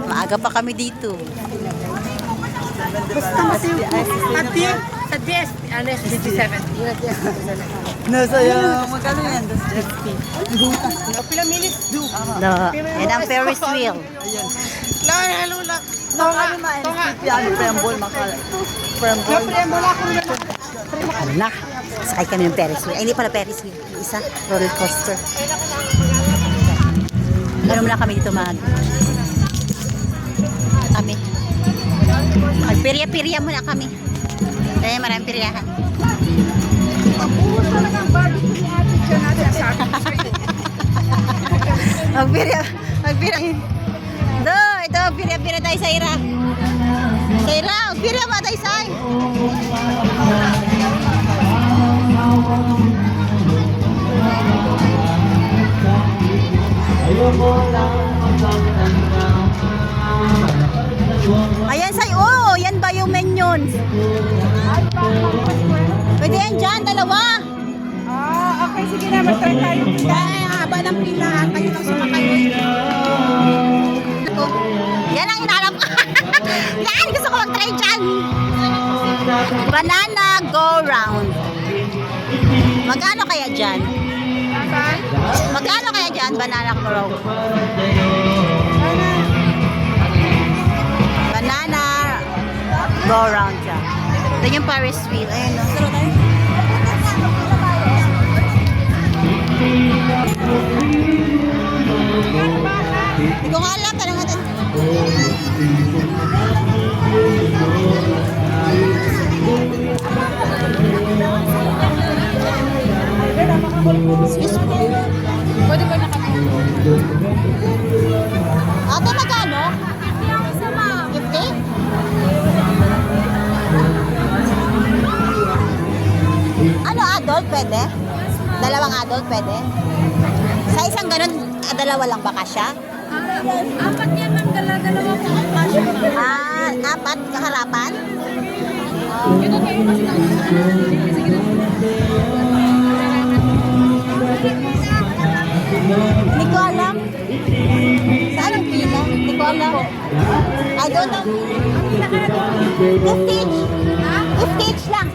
Maaga pa kami dito. Basta masiyo po. Sa DS, ano, 57. Nasa magkano yan? Pila minutes? Yan ang Ferris wheel. Lalo. Tonga. Ano, prembol, prembol. Anak, sakay kami ng Ferris wheel. Ay, hindi pala Ferris wheel. Yung isa, roller coaster. Ano muna kami dito kami. Magpirya-pirya muna kami. Kaya maraming piryahan. Pabuhos talaga ang barbecue ni Ate Jan natin. Sabi ko sa'yo. Magpirya. Ito, pirya-pirya tayo sa Ira. Sa Ira, pirya mo tayo sa Ayan sa'yo. Oh, yan ba yung minions? Pwede yan dyan, dalawa. Okay, sige na. Mag-try tayo. Ay, haba ng pila. Kayo lang sumakay. Yan ang inalap ko. Yan, gusto ko mag-try dyan. Banana go round. Magkano kaya dyan? Magkano kaya dyan, banana go round? Banana go round siya. Ito yung Paris wheel. Ayun, no? Tara tayo. Hindi ko nga alam. Tanong natin. Excuse me. Pwede ba na kami? Ate, magkano? 50? Ano, adult pwede? Dalawang adult pwede? Sa isang ganun, dalawa lang ba kasya? Apat yan, ma'am. Dalawa po ang passion. Apat kaharapan? Ito kayo kasi Hindi ko alam. Saan ang pila? Hindi ko alam. I don't know. 50 each. 50 each lang.